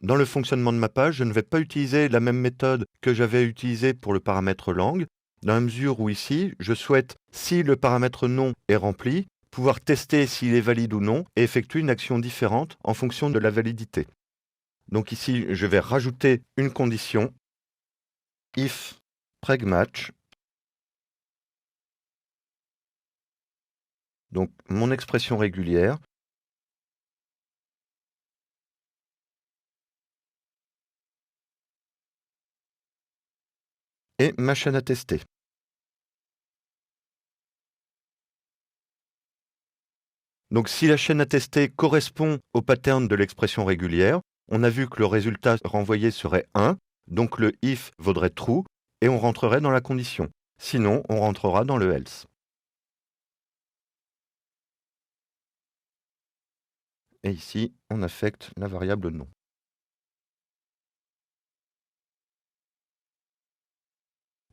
Dans le fonctionnement de ma page, je ne vais pas utiliser la même méthode que j'avais utilisée pour le paramètre langue, dans la mesure où ici, je souhaite, si le paramètre nom est rempli, pouvoir tester s'il est valide ou non et effectuer une action différente en fonction de la validité. Donc ici, je vais rajouter une condition, if pregmatch, donc mon expression régulière, et ma chaîne à tester. Donc si la chaîne à tester correspond au pattern de l'expression régulière, on a vu que le résultat renvoyé serait 1, donc le if vaudrait true, et on rentrerait dans la condition. Sinon, on rentrera dans le else. Et ici, on affecte la variable nom.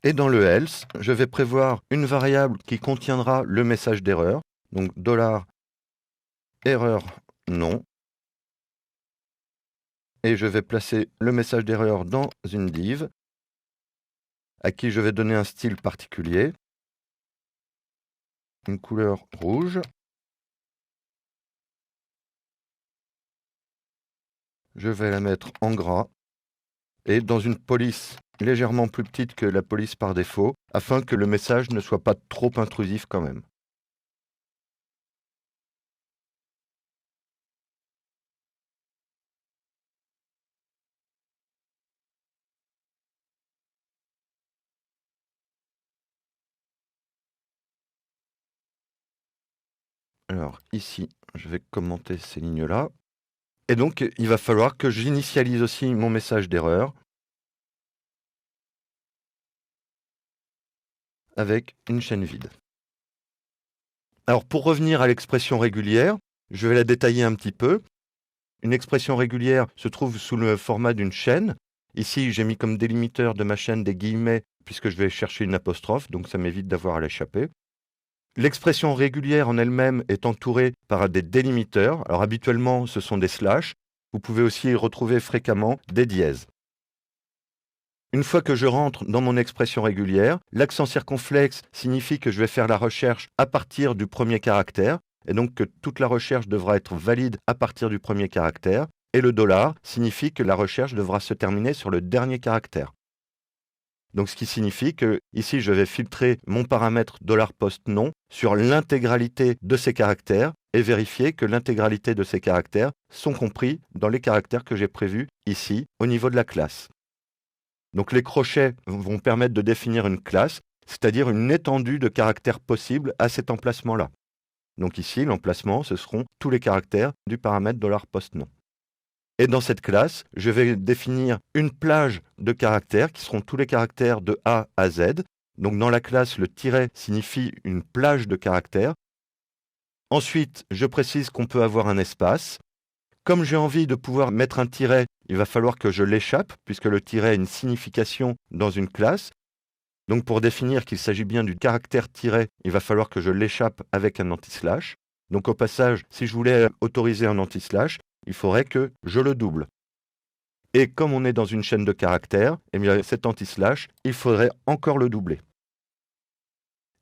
Et dans le else, je vais prévoir une variable qui contiendra le message d'erreur, donc $erreur non, et je vais placer le message d'erreur dans une div, à qui je vais donner un style particulier, une couleur rouge. Je vais la mettre en gras et dans une police légèrement plus petite que la police par défaut, afin que le message ne soit pas trop intrusif quand même. Alors ici, je vais commenter ces lignes-là. Et donc, il va falloir que j'initialise aussi mon message d'erreur avec une chaîne vide. Alors, pour revenir à l'expression régulière, je vais la détailler un petit peu. Une expression régulière se trouve sous le format d'une chaîne. Ici, j'ai mis comme délimiteur de ma chaîne des guillemets, puisque je vais chercher une apostrophe, donc ça m'évite d'avoir à l'échapper. L'expression régulière en elle-même est entourée par des délimiteurs. Alors, habituellement, ce sont des slash. Vous pouvez aussi retrouver fréquemment des dièses. Une fois que je rentre dans mon expression régulière, l'accent circonflexe signifie que je vais faire la recherche à partir du premier caractère, et donc que toute la recherche devra être valide à partir du premier caractère, et le dollar signifie que la recherche devra se terminer sur le dernier caractère. Donc ce qui signifie que ici je vais filtrer mon paramètre $postNom sur l'intégralité de ces caractères et vérifier que l'intégralité de ces caractères sont compris dans les caractères que j'ai prévus ici au niveau de la classe. Donc les crochets vont permettre de définir une classe, c'est-à-dire une étendue de caractères possibles à cet emplacement-là. Donc ici, l'emplacement, ce seront tous les caractères du paramètre $postNom. Et dans cette classe, je vais définir une plage de caractères qui seront tous les caractères de A à Z. Donc dans la classe, le tiret signifie une plage de caractères. Ensuite, je précise qu'on peut avoir un espace. Comme j'ai envie de pouvoir mettre un tiret, il va falloir que je l'échappe, puisque le tiret a une signification dans une classe. Donc pour définir qu'il s'agit bien du caractère tiret, il va falloir que je l'échappe avec un anti-slash. Donc au passage, si je voulais autoriser un anti-slash, il faudrait que je le double. Et comme on est dans une chaîne de caractères, eh bien cet anti-slash, il faudrait encore le doubler.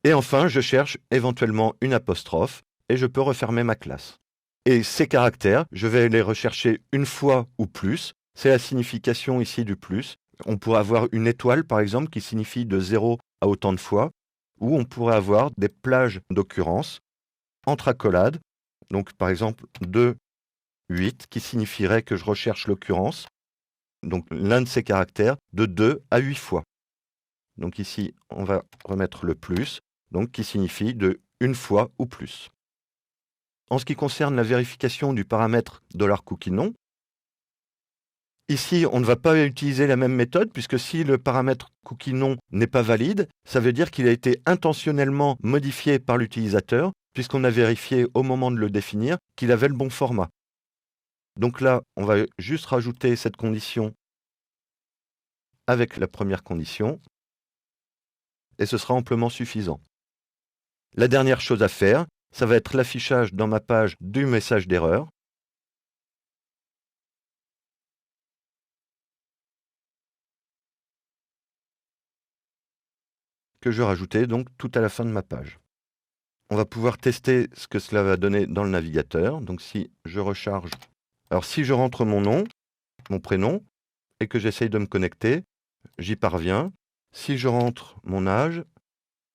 Et enfin, je cherche éventuellement une apostrophe et je peux refermer ma classe. Et ces caractères, je vais les rechercher une fois ou plus. C'est la signification ici du plus. On pourrait avoir une étoile, par exemple, qui signifie de 0 à autant de fois, ou on pourrait avoir des plages d'occurrence entre accolades, donc par exemple 2, 8, qui signifierait que je recherche l'occurrence, donc l'un de ces caractères, de 2 à 8 fois. Donc ici, on va remettre le plus, donc qui signifie de une fois ou plus. En ce qui concerne la vérification du paramètre $cookieNom, ici, on ne va pas utiliser la même méthode, puisque si le paramètre cookieNom n'est pas valide, ça veut dire qu'il a été intentionnellement modifié par l'utilisateur, puisqu'on a vérifié au moment de le définir qu'il avait le bon format. Donc là, on va juste rajouter cette condition avec la première condition, et ce sera amplement suffisant. La dernière chose à faire, ça va être l'affichage dans ma page du message d'erreur. que je rajoutais donc tout à la fin de ma page. On va pouvoir tester ce que cela va donner dans le navigateur. Donc si je recharge, alors si je rentre mon nom, mon prénom, et que j'essaye de me connecter, j'y parviens. Si je rentre mon âge,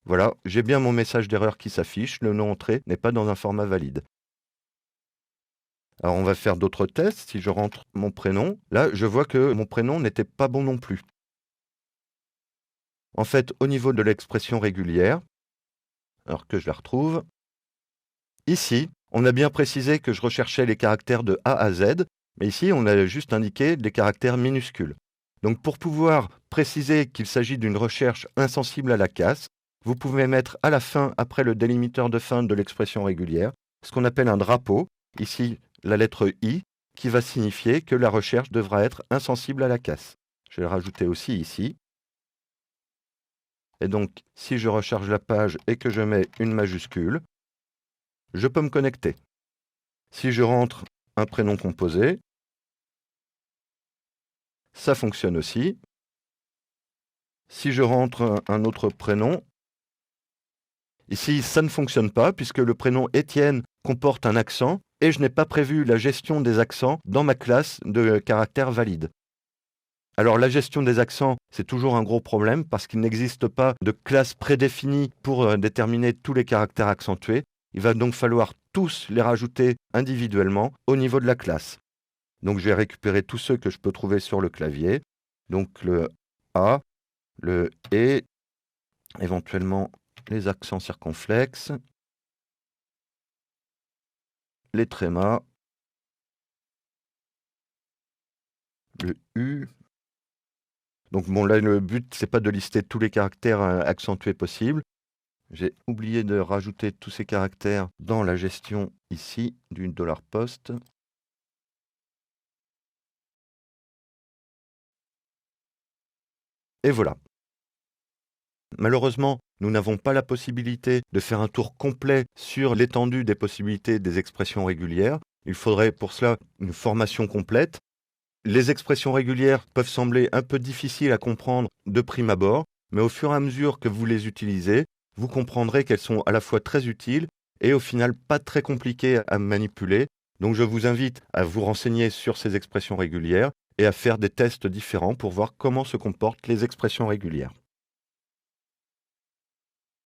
voilà, j'ai bien mon message d'erreur qui s'affiche, le nom entré n'est pas dans un format valide. Alors on va faire d'autres tests. Si je rentre mon prénom, là je vois que mon prénom n'était pas bon non plus. En fait, au niveau de l'expression régulière, alors que je la retrouve, ici, on a bien précisé que je recherchais les caractères de A à Z, mais ici on a juste indiqué des caractères minuscules. Donc pour pouvoir préciser qu'il s'agit d'une recherche insensible à la casse, vous pouvez mettre à la fin, après le délimiteur de fin de l'expression régulière, ce qu'on appelle un drapeau, ici la lettre I, qui va signifier que la recherche devra être insensible à la casse. Je vais le rajouter aussi ici. Et donc, si je recharge la page et que je mets une majuscule, je peux me connecter. Si je rentre un prénom composé, ça fonctionne aussi. Si je rentre un autre prénom, ici, ça ne fonctionne pas puisque le prénom Étienne comporte un accent et je n'ai pas prévu la gestion des accents dans ma classe de caractères valides. Alors la gestion des accents, c'est toujours un gros problème parce qu'il n'existe pas de classe prédéfinie pour déterminer tous les caractères accentués. Il va donc falloir tous les rajouter individuellement au niveau de la classe. Donc je vais récupérer tous ceux que je peux trouver sur le clavier. Donc le A, le E, éventuellement les accents circonflexes, les trémas, le U. Donc bon, là, le but, c'est pas de lister tous les caractères accentués possibles. J'ai oublié de rajouter tous ces caractères dans la gestion ici du $post. Et voilà. Malheureusement, nous n'avons pas la possibilité de faire un tour complet sur l'étendue des possibilités des expressions régulières. Il faudrait pour cela une formation complète. Les expressions régulières peuvent sembler un peu difficiles à comprendre de prime abord, mais au fur et à mesure que vous les utilisez, vous comprendrez qu'elles sont à la fois très utiles et au final pas très compliquées à manipuler. Donc je vous invite à vous renseigner sur ces expressions régulières et à faire des tests différents pour voir comment se comportent les expressions régulières.